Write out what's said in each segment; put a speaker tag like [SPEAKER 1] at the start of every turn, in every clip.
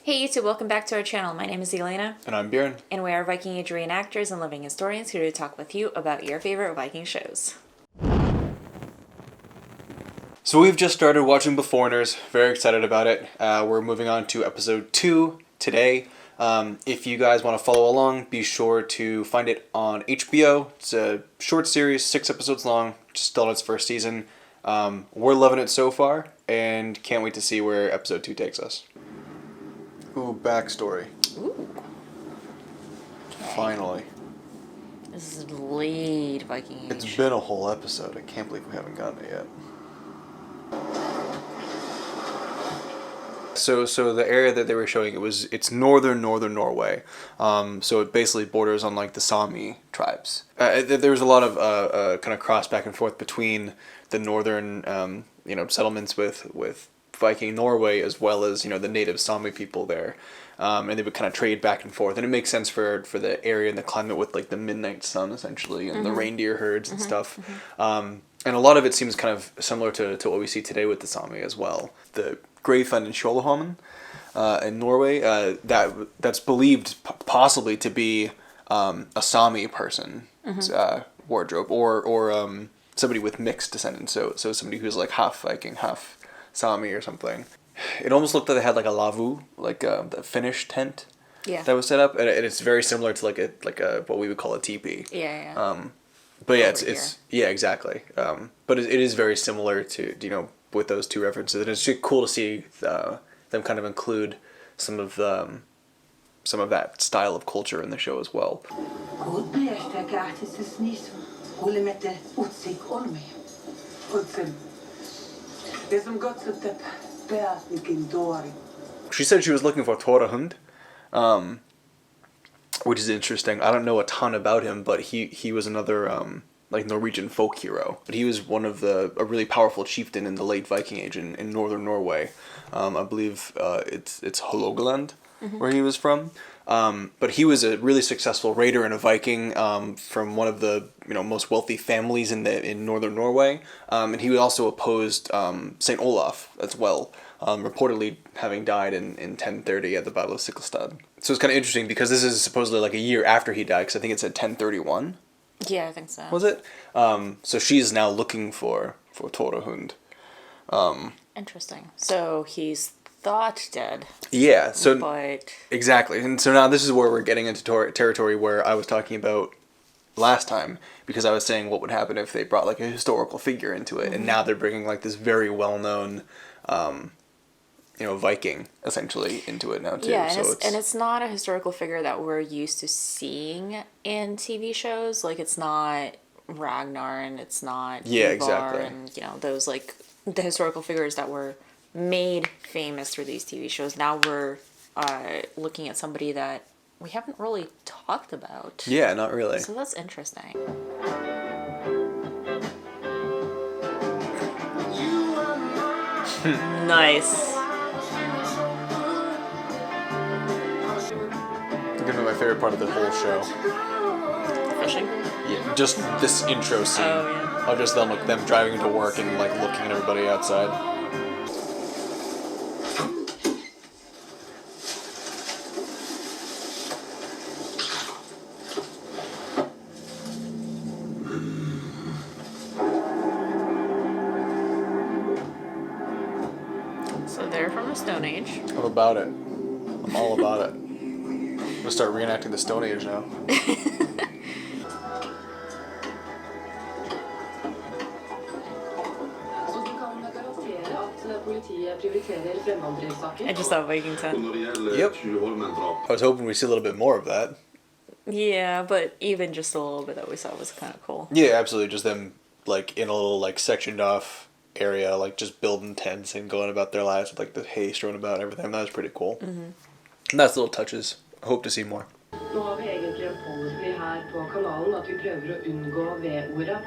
[SPEAKER 1] Hey YouTube, welcome back to our channel. My name is Elena.
[SPEAKER 2] And I'm Björn.
[SPEAKER 1] And we are Viking age reenactors and living historians here to talk with you about your favorite Viking shows.
[SPEAKER 2] So we've just started watching Beforeigners. Very excited about it. We're moving on to episode 2 today. If you guys want to follow along, be sure to find it on HBO. It's a short series, 6 episodes long, just still in its first season. We're loving it so far, and can't wait to see where episode 2 takes us. Ooh, backstory.
[SPEAKER 1] Ooh. Okay.
[SPEAKER 2] Finally.
[SPEAKER 1] This is late Viking age.
[SPEAKER 2] It's been a whole episode. I can't believe we haven't gotten it yet. So the area that they were showing, it's northern Norway. So it basically borders on like the Sami tribes. There was a lot of kind of cross back and forth between the northern settlements with Viking Norway as well as the native Sami people there, and they would kind of trade back and forth, and it makes sense for the area and the climate with like the midnight sun essentially and the reindeer herds and stuff. And a lot of it seems kind of similar to what we see today with the Sami as well. The Greyfund and Skjoldholmen in Norway, that's believed possibly to be a Sami person's wardrobe, or somebody with mixed descendants, so somebody who's like half Viking, half Sami or something. It almost looked like they had like a lavu, like the Finnish tent that was set up, and it's very similar to like a what we would call a teepee. But yeah, it's exactly. But it is very similar to with those two references, and it's just cool to see them kind of include some of that style of culture in the show as well. She said she was looking for Thorir Hund, which is interesting. I don't know a ton about him, but he was another like Norwegian folk hero. But he was one of a really powerful chieftain in the late Viking Age in northern Norway. I believe it's Hålogaland where he was from. But he was a really successful raider and a Viking from one of the most wealthy families in northern Norway, and he also opposed Saint Olaf as well, reportedly having died in 1030 at the Battle of Siklestad. So it's kind of interesting because this is supposedly like a year after he died, because I think it's at 1031.
[SPEAKER 1] Yeah, I think so.
[SPEAKER 2] Was it? So she's now looking for Thorir Hund.
[SPEAKER 1] Interesting. So he's thought dead.
[SPEAKER 2] Yeah, so
[SPEAKER 1] but
[SPEAKER 2] exactly. And so now this is where we're getting into territory where I was talking about last time, because I was saying what would happen if they brought like a historical figure into it, and now they're bringing like this very well-known Viking essentially into it now too.
[SPEAKER 1] Yeah,
[SPEAKER 2] so
[SPEAKER 1] it's not a historical figure that we're used to seeing in TV shows. Like, it's not Ragnar, and it's not
[SPEAKER 2] exactly,
[SPEAKER 1] and those like the historical figures that were made famous through these TV shows. Now we're looking at somebody that we haven't really talked about.
[SPEAKER 2] Yeah, not really.
[SPEAKER 1] So that's interesting. Nice.
[SPEAKER 2] It's gonna be my favorite part of the whole show.
[SPEAKER 1] Fishing?
[SPEAKER 2] Yeah, just this intro scene.
[SPEAKER 1] Oh, yeah.
[SPEAKER 2] I'll just them driving to work and like looking at everybody outside.
[SPEAKER 1] So they're from the Stone Age.
[SPEAKER 2] I'm about it. I'm all about it. I'm gonna start reenacting the Stone Age now.
[SPEAKER 1] I just saw Viking 10.
[SPEAKER 2] Yep. I was hoping we'd see a little bit more of that.
[SPEAKER 1] Yeah, but even just a little bit that we saw was kind of cool.
[SPEAKER 2] Yeah, absolutely. Just them like in a little like sectioned off area, like just building tents and going about their lives with like the hay strewn about and everything. That was pretty cool. Nice little touches. I hope to see more.
[SPEAKER 3] Nå har vi egentlig en policy her på kanalen at vi prøver å unngå V-ordet.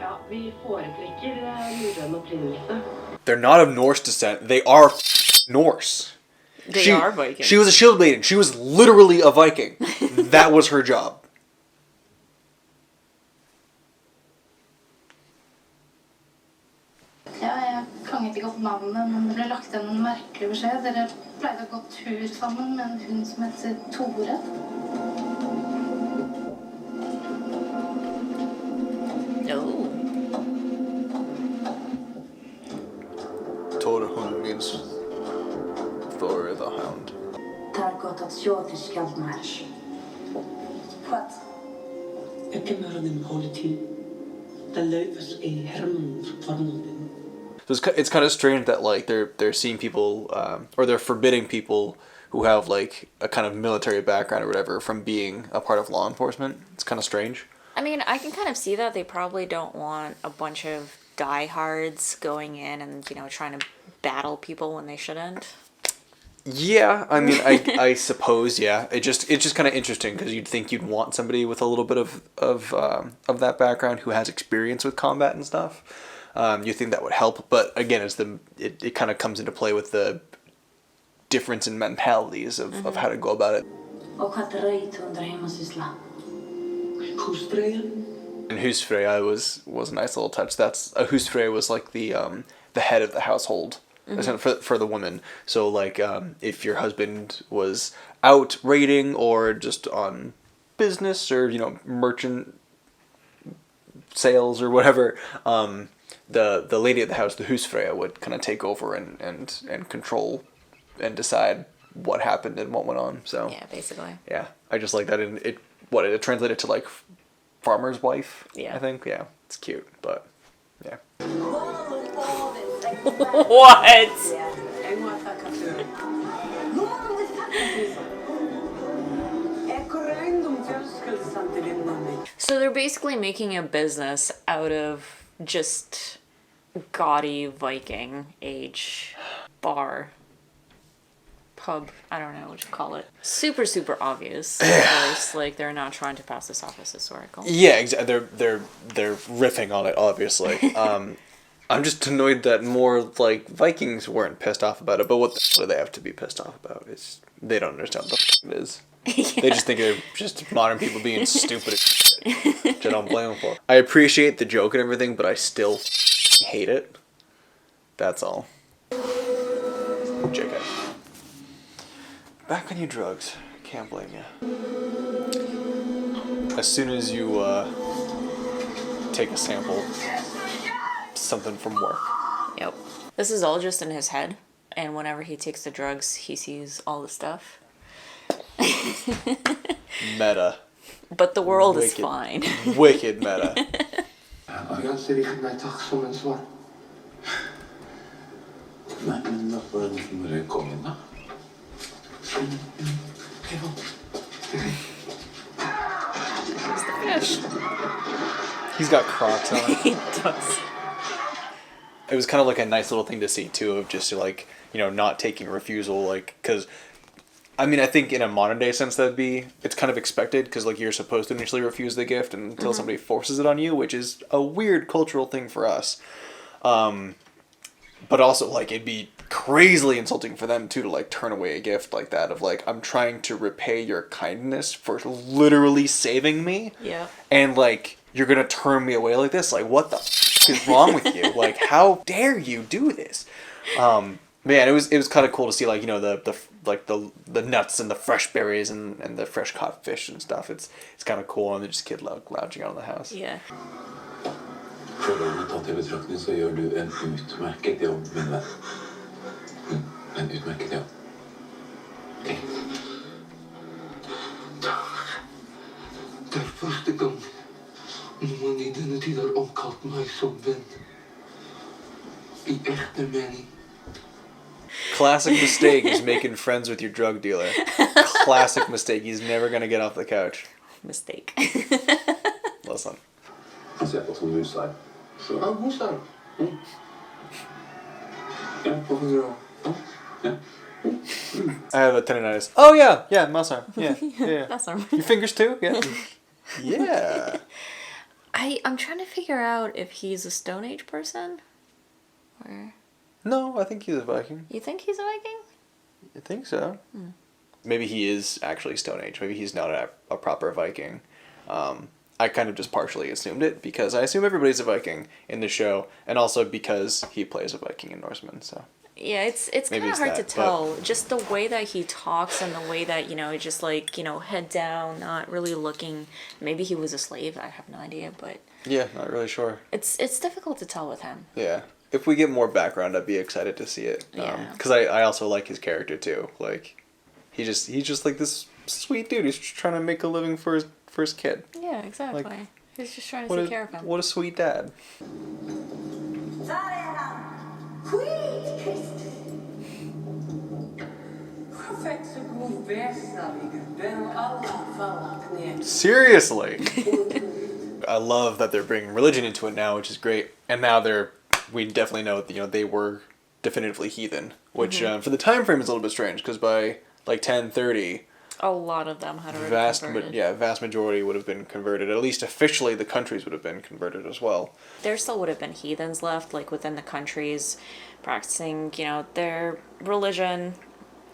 [SPEAKER 3] Ja, vi foretrekker norrøn opprinnelse.
[SPEAKER 2] They're not of Norse descent. They are Norse.
[SPEAKER 1] They are Viking.
[SPEAKER 2] She was a shield maiden. She was literally a Viking. That was her job.
[SPEAKER 4] Ja, jeg kan fanget ikke opp navnet, men det ble lagt igjen en merkelig beskjed. Dere pleide å gå tur sammen med en hund som heter Tore.
[SPEAKER 1] Oh.
[SPEAKER 2] Thorir Hund means Thorir the Hound.
[SPEAKER 4] Det har gått at Tjodr skalt marsch. What?
[SPEAKER 3] Jeg kan høre din politi. Det løyves I Herman fornøyden.
[SPEAKER 2] So it's kind of strange that like they're seeing people or they're forbidding people who have like a kind of military background or whatever from being a part of law enforcement. It's kind of strange.
[SPEAKER 1] I mean, I can kind of see that. They probably don't want a bunch of diehards going in and, you know, trying to battle people when they shouldn't.
[SPEAKER 2] Yeah, I mean, I suppose, yeah. It's just kind of interesting because you'd think you'd want somebody with a little bit of that background who has experience with combat and stuff. You think that would help, but again, it kind of comes into play with the difference in mentalities of how to go about it. And husfrøya was a nice little touch. That's a husfrøya was like the head of the household for the woman. So like if your husband was out raiding or just on business or merchant sales or whatever, the lady of the house, the husfrøya, would kind of take over and control and decide what happened and what went on. So
[SPEAKER 1] yeah, basically.
[SPEAKER 2] Yeah, I just like that. And it translated to like farmer's wife.
[SPEAKER 1] Yeah,
[SPEAKER 2] I think. Yeah, it's cute, but yeah.
[SPEAKER 1] What? So they're basically making a business out of just gaudy Viking age bar. Pub, I don't know what to call it. Super, super obvious. Of course, like they're not trying to pass this off as historical.
[SPEAKER 2] Yeah, exactly. They're riffing on it, obviously. I'm just annoyed that more like Vikings weren't pissed off about it. But what do they have to be pissed off about? They don't understand what the it is. Yeah. They just think they're just modern people being stupid, which I don't blame them for. I appreciate the joke and everything, but I still hate it. That's all. JK. Back on your drugs. Can't blame you. As soon as you take a sample, something from work.
[SPEAKER 1] Yep. This is all just in his head, and whenever he takes the drugs, he sees all the stuff.
[SPEAKER 2] Meta.
[SPEAKER 1] But the world is fine.
[SPEAKER 2] Wicked meta. He's got Crocs on.
[SPEAKER 1] He does.
[SPEAKER 2] It was kind of like a nice little thing to see too, of just like, not taking refusal, like, because I mean, I think in a modern day sense it's kind of expected, because like you're supposed to initially refuse the gift until somebody forces it on you, which is a weird cultural thing for us. But also like it'd be crazily insulting for them too to like turn away a gift like that, of like, I'm trying to repay your kindness for literally saving me.
[SPEAKER 1] Yeah. And
[SPEAKER 2] like you're gonna turn me away like this? Like, what the f*** is wrong with you? Like, how dare you do this? Man, it was kind of cool to see like the nuts and the fresh berries and the fresh caught fish and stuff. It's kind of cool, and they're just kid lounging out of the house.
[SPEAKER 1] Yeah.
[SPEAKER 5] Forholdene tatt I betraktning så gjør du en utmerket jobb, min venn. En utmerket jobb. Okay. Det første gang noen I denne tid har omkalt meg som venn. I ekte mening.
[SPEAKER 2] Classic mistake is making friends with your drug dealer. Classic mistake. He's never gonna get off the couch.
[SPEAKER 1] Mistake.
[SPEAKER 2] Listen.
[SPEAKER 5] Han ser på som musar. Så. Ja, musar. Ja, hvorfor gjør du? Ja.
[SPEAKER 2] I have a tendonitis. Oh yeah, muscle. Yeah.
[SPEAKER 1] That's all.
[SPEAKER 2] Your fingers too? Yeah. Yeah.
[SPEAKER 1] I'm trying to figure out if he's a Stone Age person, or.
[SPEAKER 2] No, I think he's a Viking.
[SPEAKER 1] You think he's a Viking?
[SPEAKER 2] I think so. Maybe he is actually Stone Age. Maybe he's not a proper Viking. I kind of just partially assumed it because I assume everybody's a Viking in the show, and also because he plays a Viking in Norsemen. So
[SPEAKER 1] Yeah, it's
[SPEAKER 2] Maybe
[SPEAKER 1] kind of
[SPEAKER 2] it's
[SPEAKER 1] hard to
[SPEAKER 2] that,
[SPEAKER 1] tell. Just the way that he talks and the way that, just like, head down, not really looking. Maybe he was a slave. I have no idea, but
[SPEAKER 2] yeah, not really sure.
[SPEAKER 1] it's difficult to tell with him.
[SPEAKER 2] Yeah, if we get more background, I'd be excited to see it.
[SPEAKER 1] Yeah.
[SPEAKER 2] Because I also like his character too. Like, he's just like this sweet dude. He's just trying to make a living for his kid.
[SPEAKER 1] Yeah, exactly.
[SPEAKER 2] Like,
[SPEAKER 1] He's just trying to take care of him.
[SPEAKER 2] What a sweet dad. Seriously. I love that they're bringing religion into it now, which is great. And now we definitely know that, they were definitively heathen, which for the time frame is a little bit strange because by like 1030,
[SPEAKER 1] A lot of them had already converted.
[SPEAKER 2] vast majority would have been converted. At least officially, the countries would have been converted as well.
[SPEAKER 1] There still would have been heathens left, like within the countries, practicing, their religion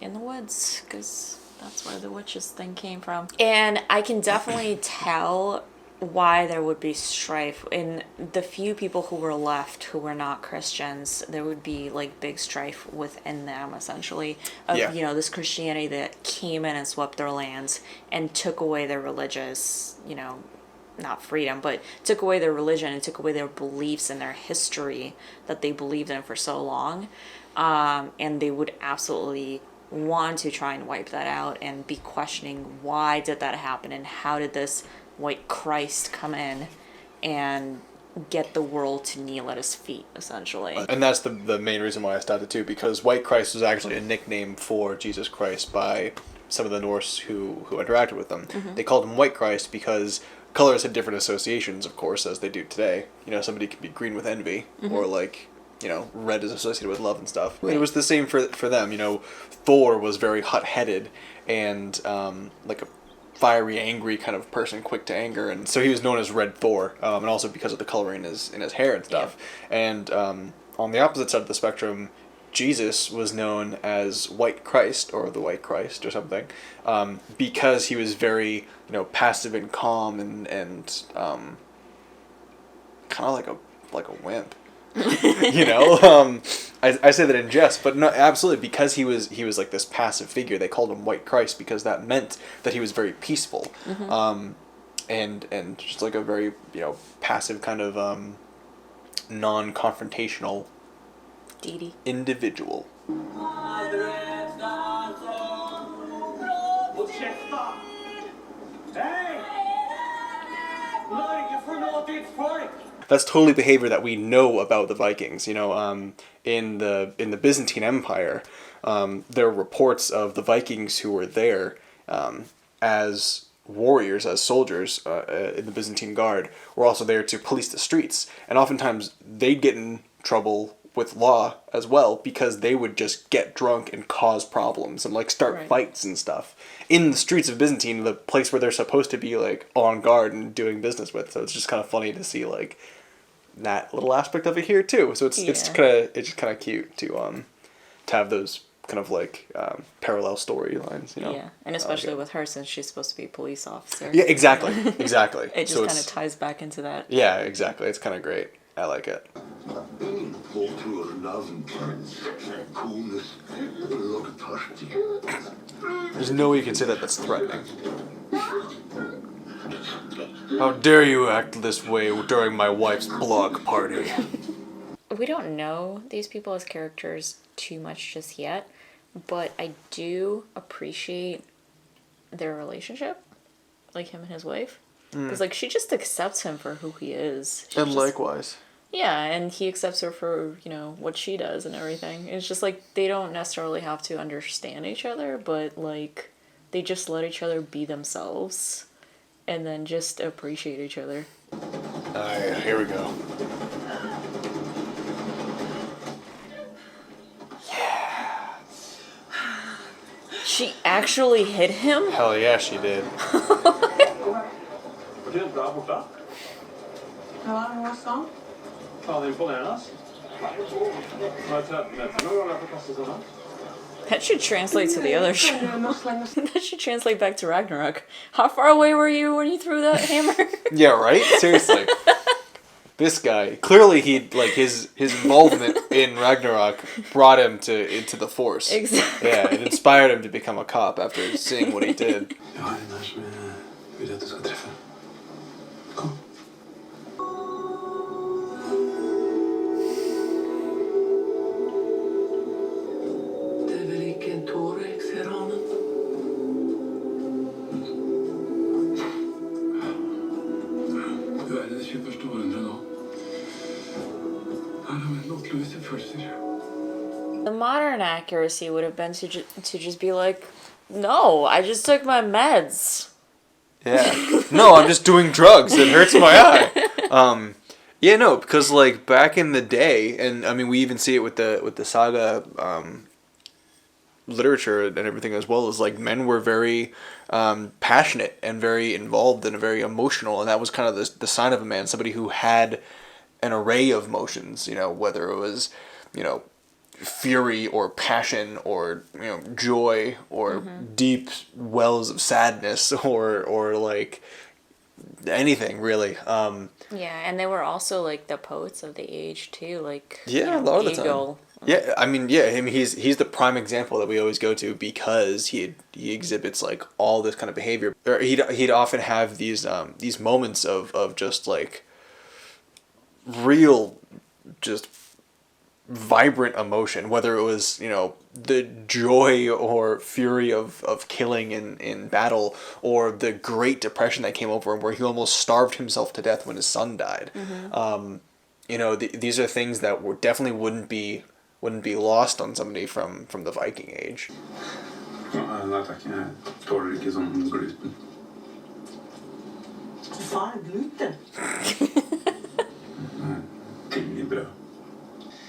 [SPEAKER 1] in the woods, because that's where the witches thing came from. And I can definitely tell why there would be strife in the few people who were left who were not Christians. There would be like big strife within them, essentially, of this Christianity that came in and swept their lands and took away their religious, not freedom, but took away their religion and took away their beliefs and their history that they believed in for so long. And they would absolutely want to try and wipe that out and be questioning why did that happen and how did this white Christ come in and get the world to kneel at his feet, essentially.
[SPEAKER 2] And that's the main reason why I started too, because White Christ was actually a nickname for Jesus Christ by some of the Norse who interacted with them. Mm-hmm. They called him White Christ because colors had different associations, of course, as they do today. Somebody could be green with envy, or like, red is associated with love and stuff. Right. It was the same for them. Thor was very hot-headed and like a fiery, angry kind of person, quick to anger, and so he was known as Red Thor, and also because of the coloring in his hair and stuff. Yeah. And on the opposite side of the spectrum, Jesus was known as White Christ, or the White Christ, or something, because he was very, passive and calm and kind of like a wimp. I say that in jest, but no, absolutely, because he was like this passive figure. They called him White Christ because that meant that he was very peaceful, mm-hmm. And just like a very passive kind of non-confrontational
[SPEAKER 1] deity
[SPEAKER 2] individual. That's totally behavior that we know about the Vikings. In the Byzantine Empire, there are reports of the Vikings who were there as warriors, as soldiers in the Byzantine Guard, were also there to police the streets. And oftentimes they'd get in trouble with law as well because they would just get drunk and cause problems and like start fights and stuff in the streets of Byzantine, the place where they're supposed to be like on guard and doing business with. So it's just kind of funny to see like that little aspect of it here too. So it's just kind of cute to have those kind of like parallel storylines,
[SPEAKER 1] Yeah, and especially with her, since she's supposed to be a police officer.
[SPEAKER 2] Yeah, exactly.
[SPEAKER 1] It just kind of ties back into that.
[SPEAKER 2] Yeah, exactly. It's kind of great. I like it. There's no way you can say that that's threatening. How dare you act this way during my wife's block party?
[SPEAKER 1] We don't know these people as characters too much just yet, but I do appreciate their relationship, like him and his wife. Because like she just accepts him for who he is.
[SPEAKER 2] And likewise.
[SPEAKER 1] Yeah, and he accepts her for, what she does and everything. It's just like they don't necessarily have to understand each other, but like they just let each other be themselves and then just appreciate each other.
[SPEAKER 2] Here we go. Yeah.
[SPEAKER 1] She actually hit him?
[SPEAKER 2] Hell yeah, she did.
[SPEAKER 1] That should translate to the other show. That should translate back to Ragnarok. How far away were you when you threw that hammer?
[SPEAKER 2] Yeah, right? Seriously. This guy, clearly his involvement in Ragnarok brought him into the Force.
[SPEAKER 1] Exactly.
[SPEAKER 2] Yeah, it inspired him to become a cop after seeing what he did.
[SPEAKER 5] Jag har en här som jag vill att du ska träffa. Kom. Det är väl inte en Thorex i ranen? Du är det 21 århundrade nå. Her har vi låtløse følelser.
[SPEAKER 1] The modern accuracy would have been to just be like, no, I just took my meds.
[SPEAKER 2] Yeah. No, I'm just doing drugs. It hurts my eye. Yeah, no, because like back in the day, and I mean we even see it with the saga literature and everything as well, as like men were very passionate and very involved and very emotional, and that was kind of the sign of a man, somebody who had an array of emotions, you know, whether it was, you know, fury or passion or, you know, joy or deep wells of sadness or like anything really.
[SPEAKER 1] Yeah, and they were also like the poets of the age too, like
[SPEAKER 2] Yeah, a lot of the time.
[SPEAKER 1] Hegel.
[SPEAKER 2] Yeah, I mean, he's the prime example that we always go to because he exhibits like all this kind of behavior. Or he'd often have these moments of just like real, just vibrant emotion, whether it was, you know, the joy or fury of killing in battle, or the Great Depression that came over him where he almost starved himself to death when his son died. You know, these are things that definitely wouldn't be lost on somebody from the Viking age.
[SPEAKER 5] Nei takk, jeg tåler ikke sånn gluten.
[SPEAKER 3] Hva er gluten?
[SPEAKER 5] Ting i brød.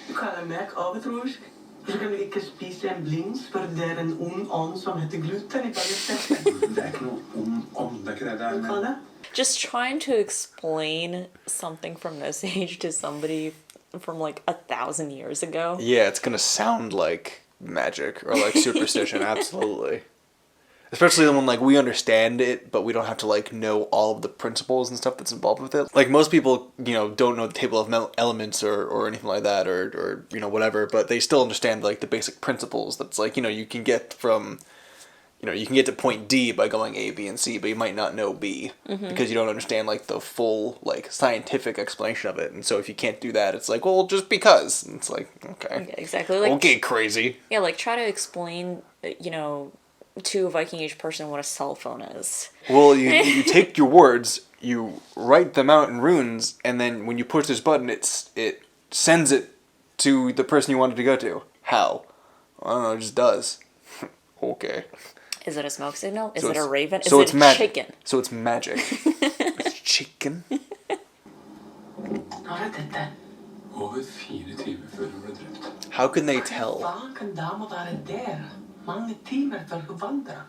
[SPEAKER 3] Du kaller meg overtroisk. Så kan vi ikke spise en blings, for det er en ond ånd som heter gluten i ballettesten.
[SPEAKER 5] Det er ikke noe om, det er ikke det. Det er
[SPEAKER 3] Hva er det?
[SPEAKER 1] Just trying to explain something from this age to somebody from like 1,000 years ago.
[SPEAKER 2] Yeah, it's gonna sound like magic or like superstition, absolutely. Especially when like we understand it, but we don't have to like know all of the principles and stuff that's involved with it. Like most people, you know, don't know the table of elements or anything like that, or you know, whatever, but they still understand like the basic principles. That's like, you know, you can get to point D by going A, B, and C, but you might not know B because you don't understand like the full like scientific explanation of it. And so if you can't do that, it's like, well, just because. And it's like, okay,
[SPEAKER 1] Yeah, exactly. Like,
[SPEAKER 2] okay, crazy.
[SPEAKER 1] Yeah, like try to explain, you know, to a Viking age person what a cell phone is.
[SPEAKER 2] Well, you take your words, you write them out in runes, and then when you push this button, it sends it to the person you wanted to go to. How? I don't know, it just does. Okay.
[SPEAKER 1] Is it a smoke signal? Is
[SPEAKER 2] So
[SPEAKER 1] it a
[SPEAKER 2] it's-
[SPEAKER 1] raven? Is
[SPEAKER 2] so
[SPEAKER 1] it
[SPEAKER 2] it's
[SPEAKER 1] a
[SPEAKER 2] magic.
[SPEAKER 1] chicken?
[SPEAKER 2] So it's magic. It's chicken?
[SPEAKER 3] Hva er dette?
[SPEAKER 5] Over 4 timer før hun ble drept.
[SPEAKER 2] How can they tell?
[SPEAKER 3] Hva kan dama være der? Mange timer før hun vandrer.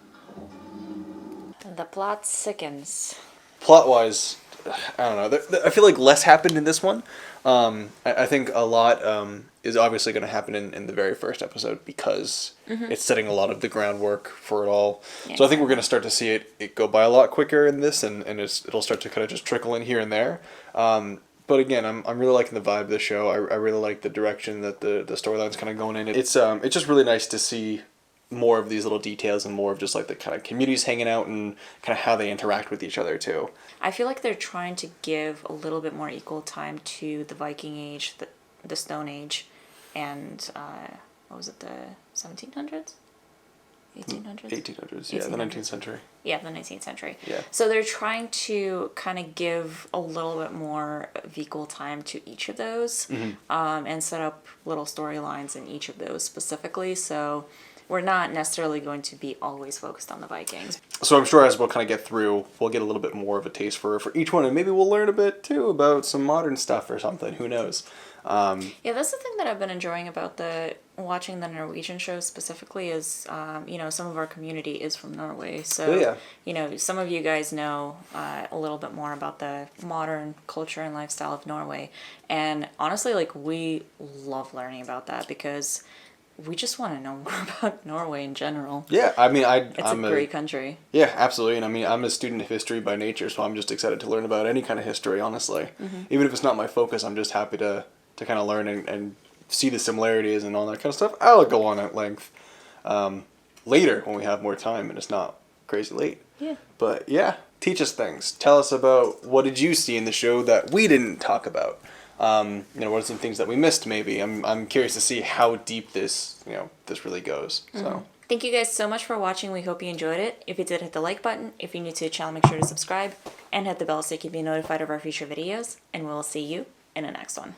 [SPEAKER 1] The plot sickens.
[SPEAKER 2] Plot-wise, I don't know. I feel like less happened in this one. I think a lot is obviously going to happen in the very first episode because it's setting a lot of the groundwork for it all.
[SPEAKER 1] Yeah.
[SPEAKER 2] So I think we're going to start to see it go by a lot quicker in this, and it'll start to kind of just trickle in here and there. But again, I'm really liking the vibe of the show. I really like the direction that the storyline's kind of going in. It's just really nice to see more of these little details and more of just like the kind of communities hanging out and kind of how they interact with each other too.
[SPEAKER 1] I feel like they're trying to give a little bit more equal time to the Viking Age, the Stone Age, and what was it, the 1700s? 1800s?
[SPEAKER 2] 1800s, yeah, the 19th century.
[SPEAKER 1] Yeah, the 19th century.
[SPEAKER 2] Yeah.
[SPEAKER 1] So they're trying to kind of give a little bit more of equal time to each of those, and set up little storylines in each of those specifically. So we're not necessarily going to be always focused on the Vikings.
[SPEAKER 2] So I'm sure as we'll kind of get through, we'll get a little bit more of a taste for each one, and maybe we'll learn a bit too about some modern stuff or something. Who knows?
[SPEAKER 1] Yeah, that's the thing that I've been enjoying about watching the Norwegian shows specifically is, you know, some of our community is from Norway. So,
[SPEAKER 2] Yeah.
[SPEAKER 1] you know, some of you guys know a little bit more about the modern culture and lifestyle of Norway. And honestly, like, we love learning about that because we just want to know more about Norway in general.
[SPEAKER 2] Yeah, I mean,
[SPEAKER 1] It's
[SPEAKER 2] I'm
[SPEAKER 1] a great country.
[SPEAKER 2] Yeah, absolutely. And I mean, I'm a student of history by nature, so I'm just excited to learn about any kind of history, honestly. Even if it's not my focus, I'm just happy to kind of learn and see the similarities and all that kind of stuff. I'll go on at length later when we have more time and it's not crazy late.
[SPEAKER 1] Yeah.
[SPEAKER 2] But yeah, teach us things. Tell us about what did you see in the show that we didn't talk about. You know, what are some things that we missed maybe? I'm curious to see how deep this, you know, this really goes. So
[SPEAKER 1] Thank you guys so much for watching. We hope you enjoyed it. If you did, hit the like button. If you're new to the channel, make sure to subscribe and hit the bell so you can be notified of our future videos. And we'll see you in the next one.